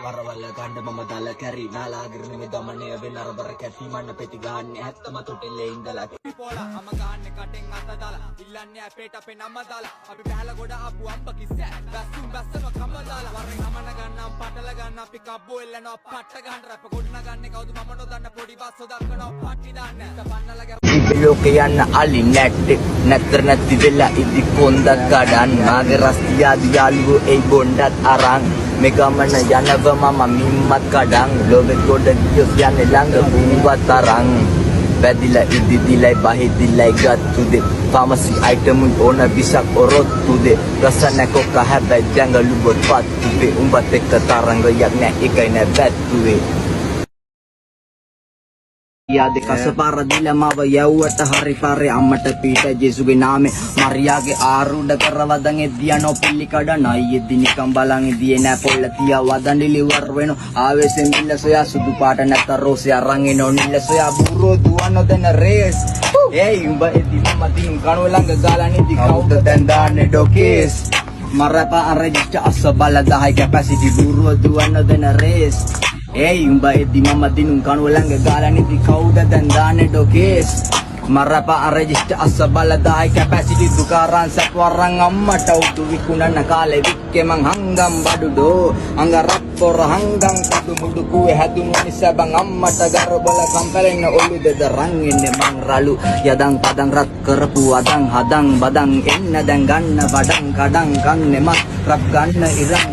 වරවල්ල ගන්න මම දල කැරි නාලාගිරන මේ දමනය වෙන අරබර කැටි මන්න පෙති ගහන්නේ ඇත්තම තොටෙල්ලේ ඉඳලා පොලා අම ගහන්නේ කටෙන් අත දාලා ඉල්ලන්නේ අපේට අපේ නම දාලා අපි බහැලා ගොඩ ආපු අම්බ කිස්ස බැස්සුම් බැස්සම කම දාලා වරෙන් අමන ගන්නම් පටල ගන්න අපි කබ්බෝ එල්ලනවා පට්ට ගන්න රැප ගොඩන ගන්නේ කවුද මම නොදන්න පොඩි බස්සෝ දක්වනවා පට්ටි දාන්න පන්නලා ලෝක යන්න අලි නැට්ටේ නැතර නැති වෙලා ඉදි කොන්දක් කඩන් මාගේ රස්තියාදි යාළුවෝ ඒ බොණ්ඩත් අරන් මේ ගමන යනව මම මිම්මත් කඩන් ලෝකෙ ගොඩ ගියොත් යන්නේ ළඟ බුම්වත් අරන් වැදිලා ඉදිදිලයි බහිදිලයි ගත්තුදේ ෆාමසි අයිටම් ඕන විසක් ඔරොත්තුදේ රස නැකොක හැබැයි ජංගලු බොත් පත්තුවේ උඹත් එක්ක තරංගයක් නෑ එකයි නෑ බැත්තුවේ याद कसपार दिल माव यवट हरि पारे अम्मट पीठ जेसुगे नामे मरियागे आरूढ़ करवदंगे दिया नो पिल्ली कड़ नाये दिनी कंबलांगे दिए ना पोलतिया वदंडिली वर्वेनो आवेसे मिल सोया सुदु पाट नत रोसे अरंगे नो निल सोया बुरो दुआनो देन रेस ए उඹ एदि मम दिनु कणो ළඟ ගාලානේ දි කවුද දැන් දාන්නේ ඩොකේස් මරපා රෙජිස්ටර් අසබල 10 කැපැසිටි බුරුව දුවන්න දෙන raise Hey, umba edi mama dinung kanu ළඟ ගාලානේ දි කවුද දැන් දාන්නේ ඩොකේස් මරපා රෙජිස්ටර් අසබල 10 කැපැසිටි දුකාරන් සත්වරන් අම්මට උතු විකුණන කාලේ වික්කේ මං හංගම් බඩුඩෝ අංග රප්පොර හංගම් කඩු මුඩු කුවේ හැදුණු නිසා බං අම්මට ගරබල කම්පලෙන්න ඔලු දෙද රන් එන්නේ මං රළු යදන් පදන් රත් කරපු අදන් හදන් බදන් එන්න දැන් ගන්න වඩන් කඩන් කන්නේ මත් රක් ගන්න ඉරන්